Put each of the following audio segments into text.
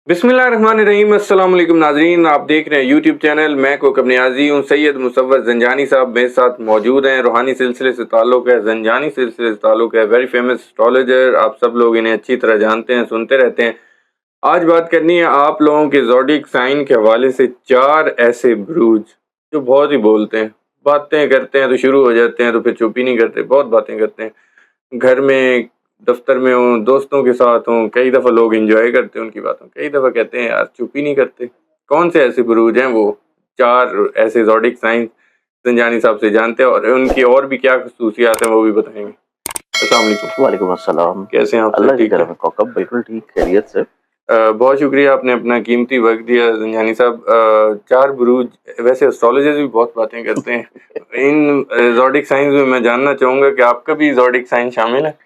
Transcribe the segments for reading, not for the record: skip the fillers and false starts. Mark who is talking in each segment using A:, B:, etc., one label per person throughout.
A: बिस्मिल्लाहिर्रहमानिर्रहीम। अस्सलाम वालेकुम नाज़रीन, आप देख रहे हैं यूट्यूब चैनल मैं कोकब नियाज़ी हूँ। सैयद मुसव्वर ज़ंजानी साहब मेरे साथ मौजूद हैं। रूहानी सिलसिले से ताल्लुक़ है, ज़ंजानी सिलसिले से ताल्लुक़ है। वेरी फेमस एस्ट्रोलॉजर, आप सब लोग इन्हें अच्छी तरह जानते हैं, सुनते रहते हैं। आज बात करनी है आप लोगों के ज़ोडिक साइन के हवाले से 4 ऐसे बुरूज जो बहुत ही बोलते हैं, बातें करते हैं तो शुरू हो जाते हैं तो फिर चुप ही नहीं करते, बहुत बातें करते हैं। घर में, दफ्तर में हों, दोस्तों के साथ हों, कई दफ़ा लोग एंजॉय करते हैं उनकी बातों, कई दफ़ा कहते हैं यार चुप ही नहीं करते। कौन से ऐसे बुरूज हैं वो 4 ऐसे ज़ोडिक साइंस ज़ंजानी साहब से जानते हैं और उनकी और भी क्या ख़ुसूसियात हैं वो भी बताएँगे। अस्सलाम वालेकुम।
B: वालेकुम अस्सलाम।
A: कैसे हैं आप?
B: अल्लाह की
A: ठीक है?
B: करम है कौकब, बिल्कुल ठीक, खैरियत से।
A: बहुत शुक्रिया आपने अपना कीमती वक़्त दिया ज़ंजानी साहब। 4 बुरूज, वैसे एस्ट्रोलॉजर्स भी बहुत बातें करते हैं। इन ज़ोडिक साइंस में मैं जानना चाहूँगा कि आपका भी ज़ोडिक साइन शामिल है?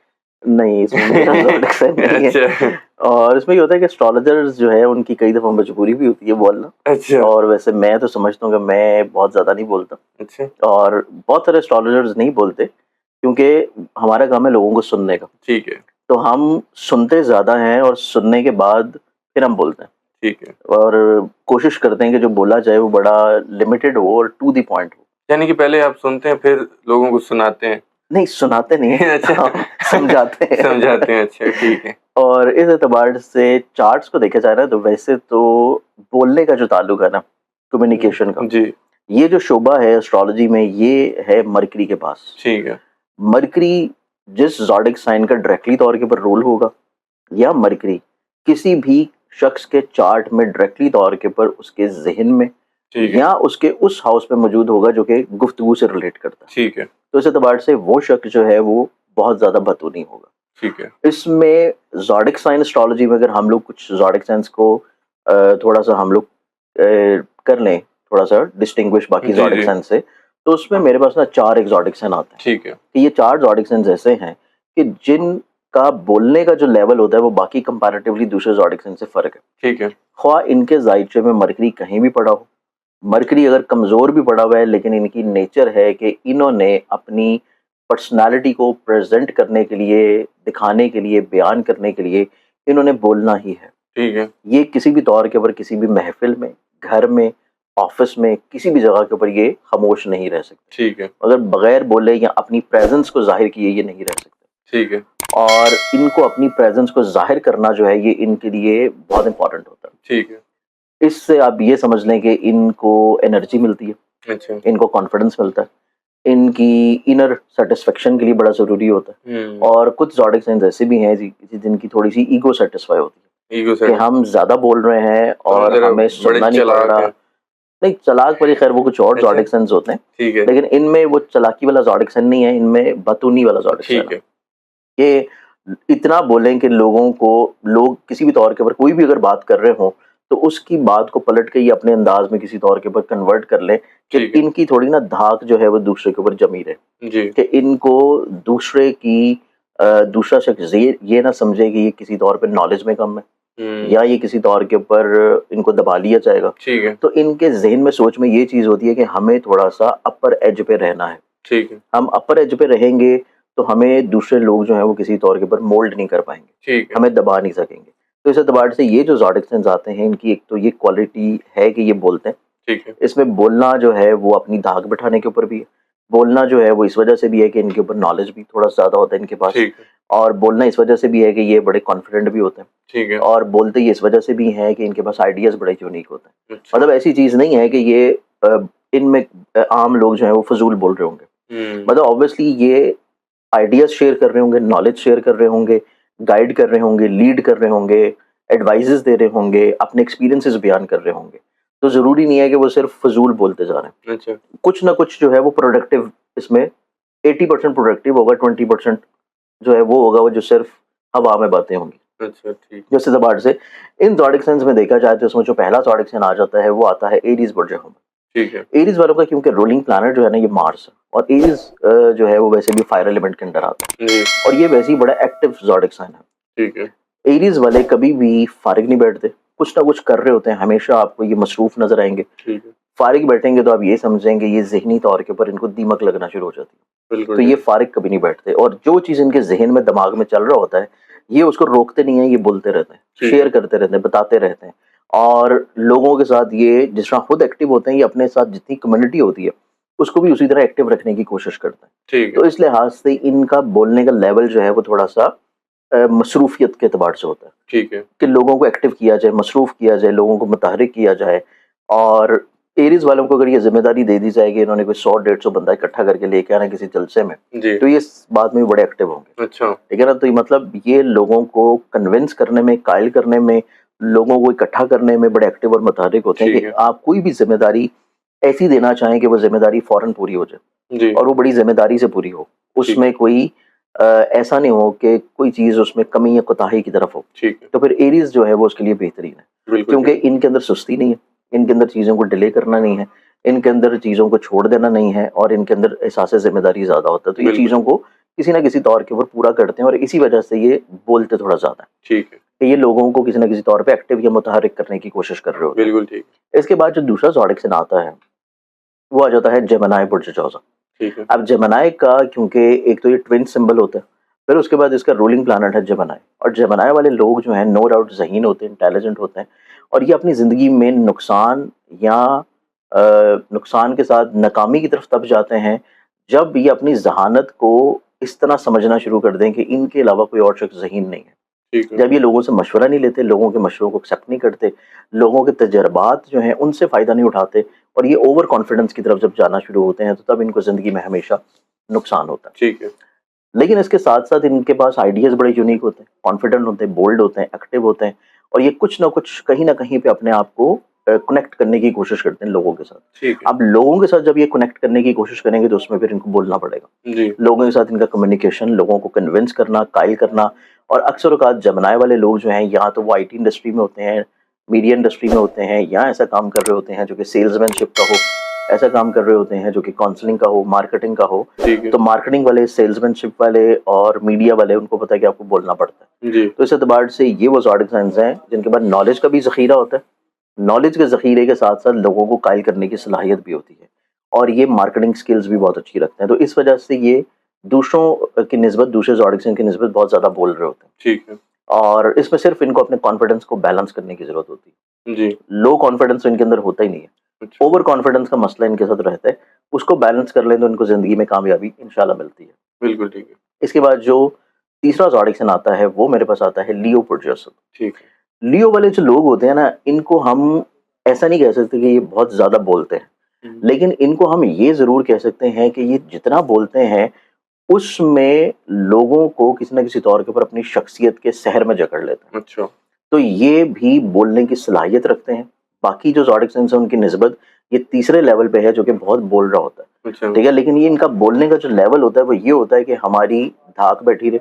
B: नहीं, इसमें मेरा ज़ोडिक साइन नहीं है।
A: अच्छा।
B: और इसमें ये होता है कि एस्ट्रोलॉजर्स जो है उनकी कई दफ़ा मजबूरी भी होती है बोलना।
A: अच्छा।
B: और वैसे मैं तो समझता हूँ कि मैं बहुत ज़्यादा नहीं बोलता।
A: अच्छा।
B: और बहुत सारे एस्ट्रोलॉजर्स नहीं बोलते क्योंकि हमारा काम है लोगों को सुनने का।
A: ठीक है।
B: तो हम सुनते ज़्यादा हैं और सुनने के बाद फिर हम बोलते हैं।
A: ठीक है।
B: और कोशिश करते हैं कि जो बोला जाए वो बड़ा लिमिटेड हो और टू द पॉइंट हो।
A: यानी कि पहले आप सुनते हैं फिर लोगों को सुनाते हैं।
B: नहीं, सुनाते नहीं हैं।
A: अच्छा।
B: हम समझाते हैं।
A: समझाते हैं, अच्छा ठीक है।
B: और इस एतबार से चार्ट्स को देखा जाए ना तो वैसे तो बोलने का जो ताल्लुक है ना, कम्युनिकेशन का,
A: जी।
B: ये जो शोबा है एस्ट्रोलॉजी में ये है मरकरी के पास।
A: ठीक है।
B: मरकरी जिस ज़ोडिक साइन का डायरेक्टली तौर के ऊपर रोल होगा या मरकरी किसी भी शख्स के चार्ट में डायरेक्टली तौर के ऊपर उसके ज़हन में
A: ठीक है।
B: या उसके उस हाउस में मौजूद होगा जो कि गुफ्तगू से रिलेट करता है।
A: ठीक है।
B: तो इस एतबार से वो शख्स जो है वो बहुत ज़्यादा बतूनी होगा।
A: ठीक है।
B: इसमें ज़ोडिक साइन एस्ट्रोलॉजी में अगर हम लोग कुछ ज़ोडिक साइंस को थोड़ा-सा हम लोग कर लें, थोड़ा-सा डिस्टिंग्विश बाकी
A: जी,
B: ज़ोडिक
A: जी।
B: साइन से, तो उसमें मेरे पास ना 4 एक्सोटिक साइन आते हैं।
A: ठीक है।
B: कि ये 4 ज़ोडिक साइंस ऐसे हैं कि जिनका बोलने का जो लेवल होता है वो बाकी कंपैरेटिवली दूसरे ज़ोडिक साइन से फ़र्क है।
A: ठीक है।
B: ख्वाह इनके ज़ायचे में मरकरी कहीं भी पड़ा हो, मरकरी अगर कमज़ोर भी पड़ा हुआ है लेकिन इनकी नेचर है कि इन्होंने अपनी पर्सनैलिटी को प्रेज़ेंट करने के लिए, दिखाने के लिए, बयान करने के लिए इन्होंने बोलना ही है।
A: ठीक है।
B: ये किसी भी तौर के ऊपर किसी भी महफ़िल में, घर में, ऑफ़िस में, किसी भी जगह के ऊपर ये ख़ामोश नहीं रह सकते।
A: ठीक है।
B: अगर बगैर बोले या अपनी प्रेज़ेंस को ज़ाहिर किए ये नहीं रह सकते।
A: ठीक है।
B: और इनको अपनी प्रेज़ेंस को ज़ाहिर करना जो है ये इनके लिए बहुत इम्पोर्टेंट होता है।
A: ठीक है।
B: इससे आप ये समझ लें कि इनको एनर्जी मिलती है,
A: अच्छा।
B: इनको कॉन्फिडेंस मिलता है, इनकी इनर सैटिस्फैक्शन के लिए बड़ा ज़रूरी होता है। और कुछ ज़ोडिक साइंस ऐसे भी हैं जिनकी थोड़ी-सी ईगो सैटिस्फाई होती है
A: ईगो
B: कि
A: सेटिस्फाई।
B: हम ज़्यादा बोल रहे हैं
A: हम
B: और
A: ज़रा
B: हमें
A: बड़े
B: सुनना नहीं पड़
A: चालाक
B: रहा।
A: हैं।
B: नहीं, चालाक वाली खैर वो कुछ और
A: अच्छा।
B: ज़ोडिक साइंस होते हैं,
A: ठीक है।
B: लेकिन इनमें वो चालाकी वाला ज़ोडिक साइन नहीं है, इनमें बतूनी वाला ज़ोडिक साइन
A: ठीक
B: है।
A: है।
B: ये इतना बोलें कि लोगों को लोग किसी भी तौर के ऊपर कोई भी अगर बात कर रहे हों, तो उसकी बात को पलट के ये अपने अंदाज में किसी तौर के ऊपर कन्वर्ट कर लें कि
A: ठीक है।
B: इनकी थोड़ी ना धाक जो है वो दूसरे के ऊपर जमी रहे।
A: जी।
B: कि इनको दूसरे की दूसरा शख्स ये ना समझे कि ये किसी तौर पे नॉलेज में कम है या ये किसी तौर के ऊपर इनको दबा लिया जाएगा।
A: ठीक है।
B: तो इनके ज़हन में सोच में ये चीज़ होती है कि हमें थोड़ा-सा अपर एज पे रहना है।
A: ठीक है।
B: हम अपर एज पे रहेंगे तो हमें दूसरे लोग जो हैं वो किसी तौर के ऊपर मोल्ड नहीं कर पाएँगे,
A: ठीक है।
B: हमें दबा नहीं सकेंगे। तो इस एतबार से ये जो ज़ोडिक साइंस आते हैं इनकी एक तो ये क्वालिटी है कि ये बोलते हैं।
A: ठीक है।
B: इसमें बोलना जो है वो अपनी धाक बिठाने के ऊपर भी है। बोलना जो है वो इस वजह से भी है कि इनके ऊपर नॉलेज भी थोड़ा ज़्यादा होता है इनके पास।
A: ठीक है। और
B: और बोलना इस वजह से भी है कि ये बड़े कॉन्फिडेंट भी होते हैं।
A: ठीक है।
B: और बोलते ये इस वजह से भी हैं कि इनके पास आइडियाज़ बड़े यूनिक होते हैं।
A: अच्छा।
B: मतलब ऐसी चीज़ नहीं है कि ये इनमें आम लोग जो हैं वो फ़ज़ूल बोल रहे होंगे। मतलब ऑब्वियसली ये आइडियाज़ शेयर कर रहे होंगे, नॉलेज शेयर कर रहे होंगे, गाइड कर रहे होंगे, लीड कर रहे होंगे, एडवाइसेज़ दे रहे होंगे, अपने एक्सपीरियंसेस बयान कर रहे होंगे। तो ज़रूरी नहीं है कि वो सिर्फ फ़ज़ूल बोलते जा रहे हैं।
A: अच्छा।
B: कुछ ना कुछ जो है वो प्रोडक्टिव इसमें 80% प्रोडक्टिव होगा, 20% जो है वो होगा वो जो सिर्फ हवा में बातें होंगी।
A: अच्छा, ठीक।
B: जिस एतबार से इन ज़ोडिक साइंस में देखा जाए तो इसमें जो पहला ज़ोडिक साइन आ जाता है वो आता है एरीज़ बुर्ज में।
A: ठीक है।
B: एरीज़ वालों का क्योंकि रूलिंग प्लैनेट जो है ना ये मार्स है और एरीज़ जो है वो वैसे भी फायर एलिमेंट के अंडर आता है
A: जी।
B: और ये वैसे ही बड़ा एक्टिव ज़ोडिक साइन है।
A: ठीक है।
B: एरीज़ वाले कभी भी फारिग नहीं बैठते, कुछ ना कुछ कर रहे होते हैं, हमेशा आपको ये मसरूफ़ नज़र आएँगे।
A: ठीक है।
B: फारिग बैठेंगे तो आप ये समझेंगे ये ज़हनी तौर के ऊपर इनको दीमक लगना शुरू हो जाती है।
A: बिल्कुल
B: तो ये
A: ठीक।
B: फारिग कभी नहीं बैठते और जो चीज़ इनके ज़हन में, दिमाग में चल रहा होता है, ये उसको रोकते नहीं है, ये बोलते रहते हैं,
A: ठीक
B: शेयर करते रहते हैं, बताते रहते हैं। और लोगों के साथ ये जिस तरह खुद एक्टिव होते हैं, ये अपने साथ जितनी कम्युनिटी होती है उसको भी उसी तरह एक्टिव रखने की कोशिश करते हैं।
A: ठीक
B: तो
A: है।
B: इस लिहाज से इनका बोलने का लेवल जो है वो थोड़ा सा मसरूफियत के एतबार से होता है
A: ठीक है।
B: कि लोगों को एक्टिव किया जाए, मसरूफ किया जाए, लोगों को मुतहरिक किया जाए। और एरीज वालों को अगर ये जिम्मेदारी दे दी जाए कि इन्होंने कोई 100-150 बंदा इकट्ठा करके लेके आना किसी जलसे में,
A: जी।
B: तो ये इस बात में भी बड़े एक्टिव होंगे।
A: अच्छा।
B: ठीक है ना? तो ये मतलब ये लोगों को कन्विंस करने में, कायल करने में, लोगों को इकट्ठा करने में बड़े एक्टिव और मुतहरिक होते हैं
A: ठीक
B: कि
A: है।
B: आप कोई भी जिम्मेदारी ऐसी देना चाहें कि वो जिम्मेदारी फौरन पूरी हो जाए
A: जी।
B: और वो बड़ी जिम्मेदारी से पूरी हो।
A: ठीक है।
B: उसमें कोई ऐसा नहीं हो कि कोई चीज़ उसमें कमी या कोताही की तरफ हो।
A: ठीक है।
B: तो फिर एरीज जो है वो उसके लिए बेहतरीन है,
A: बिल्कुल
B: क्योंकि
A: ठीक।
B: इनके अंदर सुस्ती नहीं है, इनके अंदर चीज़ों को डिले करना नहीं है, इनके अंदर चीज़ों को छोड़ देना नहीं है और इनके अंदर एहसास ज़िम्मेदारी ज़्यादा होता है। तो ये
A: बिल्कुल।
B: चीज़ों को किसी ना किसी तौर के ऊपर पूरा करते हैं और इसी वजह से ये बोलते थोड़ा ज़्यादा हैं
A: ठीक है।
B: कि ये लोगों को किसी ना किसी तौर पे एक्टिव या मुतहरिक करने की कोशिश कर रहे होते हैं।
A: बिल्कुल ठीक।
B: इसके बाद जो दूसरा ज़ोडिक साइन आता है, वो आ जाता है जेमिनी बुर्ज जोज़ा।
A: ठीक है।
B: अब जेमिनी का क्योंकि एक तो ये ट्विन सिंबल होता है, फिर उसके बाद इसका रूलिंग प्लैनेट है जेमिनी। और जेमिनी वाले लोग जो हैं नो डाउट ज़हीन होते हैं, इंटेलिजेंट होते हैं और ये अपनी ज़िंदगी में नुकसान या नुकसान के साथ नाकामी की तरफ तब जाते हैं जब ये अपनी ज़हानत को इस तरह समझना शुरू कर दें कि इनके अलावा कोई और शख्स ज़हीन नहीं है।
A: ठीक है।
B: जब ये लोगों से मशवरा नहीं लेते, लोगों के मशवरों को एक्सेप्ट नहीं करते, लोगों के तजर्बात जो हैं उनसे फ़ायदा नहीं उठाते और ये ओवर कॉन्फिडेंस की तरफ जब जाना शुरू होते हैं, तो तब इनको ज़िंदगी में हमेशा नुकसान होता है।
A: ठीक है।
B: लेकिन इसके साथ-साथ इनके पास आइडियाज़ बड़े यूनिक होते हैं, कॉन्फिडेंट होते हैं, बोल्ड होते हैं, एक्टिव होते हैं और ये कुछ ना कुछ कहीं न कहीं पे अपने आप को कनेक्ट करने की कोशिश करते हैं लोगों के साथ।
A: ठीक है।
B: अब लोगों के साथ जब ये कनेक्ट करने की कोशिश करेंगे तो उसमें फिर इनको बोलना पड़ेगा।
A: जी।
B: लोगों के साथ इनका कम्युनिकेशन, लोगों को कन्विंस करना, कायल करना। और अक्सर औक़ात जेमिनी वाले लोग जो हैं या तो वो आईटी इंडस्ट्री में होते हैं, मीडिया इंडस्ट्री में होते हैं या ऐसा काम कर रहे होते हैं जो कि सेल्समैनशिप का हो, ऐसा काम कर रहे होते हैं जो कि काउंसलिंग का हो, मार्केटिंग का हो।
A: ठीक है।
B: तो मार्केटिंग वाले, सेल्समैनशिप वाले और मीडिया वाले उनको पता है कि आपको बोलना पड़ता है।
A: जी।
B: तो इस एतबार से ये वो ज़ोडिक साइन्स हैं जिनके पास नॉलेज का भी ज़ख़ीरा होता है। नॉलेज के ज़ख़ीरे के साथ-साथ लोगों को कायल करने की सलाहियत भी होती है और ये मार्केटिंग स्किल्स भी बहुत अच्छी रखते हैं। तो इस वजह से ये दूसरों की निस्बत, दूसरे ज़ोडिक साइन की निस्बत बहुत ज़्यादा बोल रहे होते हैं।
A: ठीक है।
B: और इसमें सिर्फ़ इनको अपने कॉन्फिडेंस को बैलेंस करने की ज़रूरत होती है।
A: जी।
B: लो कॉन्फिडेंस तो इनके अंदर होता ही नहीं है।
A: अच्छा।
B: ओवर कॉन्फिडेंस का मसला इनके साथ रहता है। उसको बैलेंस कर लें तो इनको ज़िंदगी में कामयाबी इंशाल्लाह मिलती है।
A: बिल्कुल ठीक है।
B: इसके बाद जो तीसरा ज़ोडिक साइन आता है वो मेरे पास आता है लियो पुरजोसम।
A: ठीक है।
B: लियो वाले जो लोग होते हैं ना, इनको हम ऐसा नहीं कह सकते कि ये बहुत ज़्यादा बोलते हैं, लेकिन इनको हम ये ज़रूर कह सकते हैं कि ये जितना बोलते हैं, उसमें लोगों को किसी न किसी तौर के ऊपर अपनी शख्सियत के सहर में जकड़ लेते हैं।
A: अच्छा।
B: तो ये भी बोलने की सलाहियत रखते हैं। बाकी जो ज़ोडिक साइन्स हैं उनकी निस्बत ये तीसरे लेवल पे है जो कि बहुत बोल रहा होता है।
A: अच्छा।
B: ठीक है? लेकिन ये इनका बोलने का जो लेवल होता है वो ये होता है कि हमारी धाक बैठी रहे,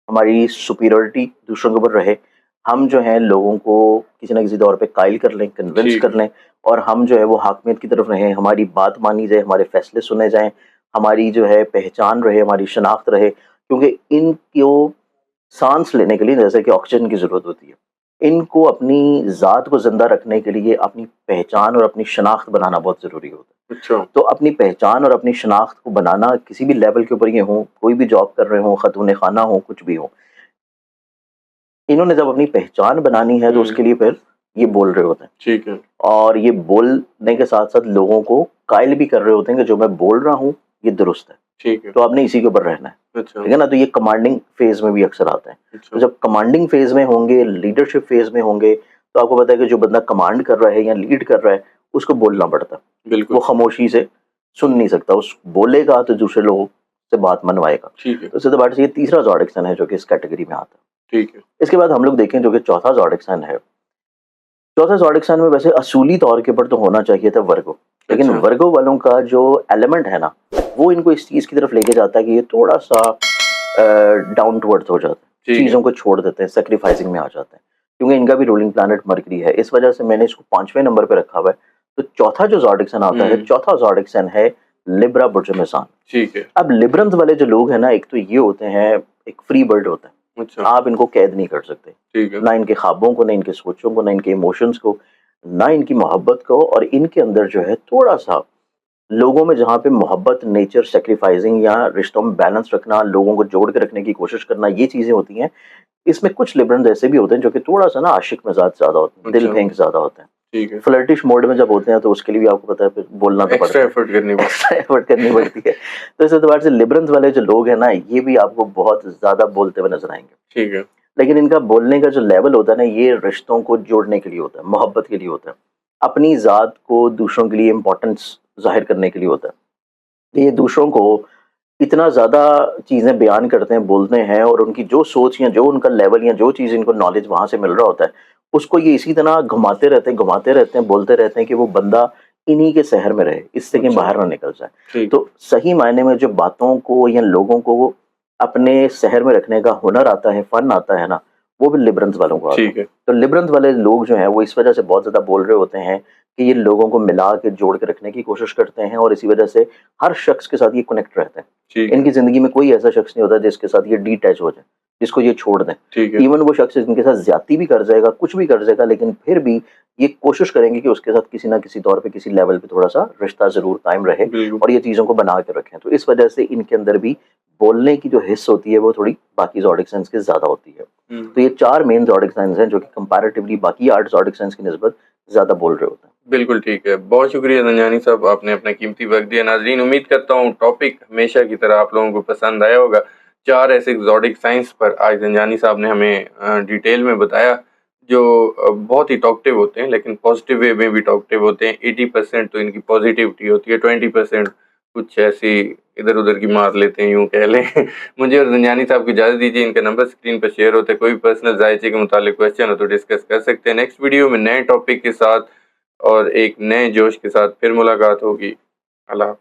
B: हमारी सुपीरियॉरिटी दूसरों के ऊपर रहे। हम जो हैं लोगों को किसी न किसी तौर पे कायल कर लें, कन्विंस
A: ठीक
B: कर
A: है।
B: लें और हम जो है वो हाकिमियत की तरफ रहें, हमारी बात मानी जाए, हमारे फैसले सुने जाएँ, हमारी जो है पहचान रहे, हमारी शनाख्त रहे। क्योंकि इनको साँस लेने के लिए जैसे कि ऑक्सीजन की ज़रूरत होती है, इनको अपनी ज़ात को ज़िंदा रखने के लिए अपनी पहचान और अपनी शनाख्त बनाना बहुत ज़रूरी होता है।
A: अच्छा।
B: तो अपनी पहचान और अपनी शनाख्त को बनाना किसी भी लेवल के ऊपर ये हो, कोई भी जॉब कर रहे हों, ख़तून ख़ाना हो, कुछ भी हो। इन्होंने जब अपनी पहचान बनानी है तो उसके लिए फिर ये बोल रहे होते हैं।
A: ठीक है।
B: और ये बोलने के साथ-साथ लोगों को कायल भी कर रहे होते हैं कि जो मैं बोल रहा हूँ, ये दुरुस्त है।
A: ठीक है।
B: तो आपने इसी के ऊपर रहना है।
A: अच्छा।
B: ठीक है ना? तो ये कमांडिंग फ़ेज़ में भी अक्सर आता है। तो
A: अच्छा।
B: जब कमांडिंग फ़ेज़ में होंगे, लीडरशिप फ़ेज़ में होंगे, तो आपको पता है कि जो बंदा कमांड कर रहा है या लीड कर रहा है, उसको बोलना पड़ता है।
A: बिल्कुल।
B: वो खामोशी से सुन नहीं सकता। उस बोलेगा तो दूसरे लोगों से बात मनवाएगा।
A: ठीक है।
B: तो इस एतबार से ये तीसरा ज़ोडिक साइन है जो कि इस कैटेगरी में आता है।
A: ठीक है।
B: इसके बाद हम लोग देखें जो कि चौथा ज़ोडिक साइन है। चौथा ज़ोडिक साइन में वैसे असूली तौर के ऊपर तो होना चाहिए था वर्गो। लेकिन
A: अच्छा।
B: वर्गो वालों का जो एलिमेंट है ना, वो इनको इस चीज़ की तरफ लेके जाता है कि ये थोड़ा-सा डाउन टू अर्थ हो जाते हैं।
A: ठीक है।
B: चीज़ों को छोड़ देते हैं, सैक्रिफाइसिंग में आ जाते हैं। क्योंकि इनका भी रूलिंग प्लैनेट मरकरी है। इस वजह से मैंने इसको 5वें नंबर पे रखा हुआ है। तो चौथा जो ज़ोडिक साइन आता है, चौथा ज़ोडिक साइन है लिब्रा बुर्ज मेज़ान।
A: ठीक है।
B: अब लिब्रम्स वाले जो लोग हैं ना, एक तो ये होते हैं, एक फ्री बर्ड होता है।
A: अच्छा।
B: आप इनको कैद नहीं कर सकते।
A: ठीक है।
B: ना इनके ख्वाबों को, ना इनके सोचों को, ना इनके इमोशंस को, ना इनकी मोहब्बत को। और इनके अंदर जो है थोड़ा-सा लोगों में जहाँ पे मोहब्बत, नेचर, सैक्रिफाइसिंग या रिश्तों में बैलेंस रखना, लोगों को जोड़ के रखने की कोशिश करना, ये चीज़ें होती हैं, इसमें कुछ लिबरल्स ऐसे भी होते हैं जो कि थोड़ा सा ना आशिक मिजाज ज्यादा होते हैं, दिल
A: अच्छा।
B: फेंक ज्यादा होते हैं।
A: ठीक है।
B: फ्लर्टिश मोड में जब होते हैं तो उसके लिए भी आपको पता है फिर बोलना तो पड़ता
A: एक्स्ट्रा
B: है,
A: एफर्ट करनी पड़ती
B: एक्स्ट्रा एफर्ट करनी पड़ती है। तो इस एतबार से लिबरल्स वाले जो लोग हैं ना, ये भी आपको बहुत ज्यादा बोलते हुए नजर आएंगे।
A: ठीक है।
B: लेकिन इनका बोलने का जो लेवल होता है ना, ये रिश्तों को जोड़ने के लिए होता है, मोहब्बत के लिए होता है, अपनी ज़ात को दूसरों के लिए इम्पोर्टेंस ज़ाहिर करने के लिए होता है। ये दूसरों को इतना ज़्यादा चीज़ें बयान करते हैं, बोलते हैं, और उनकी जो सोच या जो उनका लेवल या जो चीज़ इनको नॉलेज वहाँ से मिल रहा होता है, उसको ये इसी तरह घुमाते रहते हैं, बोलते रहते हैं कि वो बंदा इन्हीं के शहर में रहे, इससे कहीं
A: अच्छा।
B: बाहर ना निकल जाए।
A: ठीक।
B: तो सही मायने में जो बातों को या लोगों को अपने शहर में रखने का हुनर आता है, फन आता है ना, वो भी लिबरल्स वालों को आता है।
A: ठीक है।
B: तो लिबरल्स वाले लोग जो हैं वो इस वजह से बहुत ज़्यादा बोल रहे होते हैं कि ये लोगों को मिला के जोड़ के रखने की कोशिश करते हैं, और इसी वजह से हर शख्स के साथ ये कनेक्ट रहते हैं।
A: ठीक है।
B: इनकी ज़िंदगी में कोई ऐसा शख्स नहीं होता जिसके साथ ये डिटैच हो जाए, जिसको ये छोड़ दें।
A: ठीक है।
B: इवन वो शख्स इनके साथ ज़्यादती भी कर जाएगा, कुछ भी कर जाएगा, लेकिन फिर भी ये कोशिश करेंगे कि उसके साथ किसी ना किसी तौर पे, किसी लेवल पे थोड़ा-सा रिश्ता ज़रूर कायम रहे,
A: बिल्कुल।
B: और ये चीज़ों को बना के रखें। तो इस वजह से इनके अंदर भी बोलने की जो हिस्स होती है वो थोड़ी बाकी ज़ोडिक साइंस के ज़्यादा होती है। तो ये 4 मेन ज़ोडिक साइंस हैं जो कि कंपैरेटिवली बाकी 8 ज़ोडिक साइंस की निस्बत ज़्यादा बोल रहे होते हैं।
A: बिल्कुल ठीक है। बहुत शुक्रिया ज़ंजानी साहब, आपने अपना कीमती वक़्त दिया। नाज़रीन, उम्मीद करता हूँ टॉपिक हमेशा की तरह आप लोगों को पसंद आया होगा। 4 ऐसे ज़ोडिक साइंस पर आज ज़ंजानी साहब ने हमें डिटेल में बताया, जो बहुत ही टॉकटिव होते हैं, लेकिन पॉज़िटिव वे में भी टॉकटिव होते हैं। 80% तो इनकी पॉज़िटिविटी होती है, 20% कुछ ऐसी इधर-उधर की मार लेते हैं, यूँ कह लें। मुझे और ज़ंजानी साहब को इजाज़त दीजिए। इनका नंबर स्क्रीन पर शेयर होता है। कोई भी पर्सनल ज़ायचे के मुतालिक क्वेश्चन हो तो डिस्कस कर सकते हैं। नेक्स्ट वीडियो में नए टॉपिक के साथ और एक नए जोश के साथ फिर मुलाकात होगी। अल्लाह हाफ़िज़।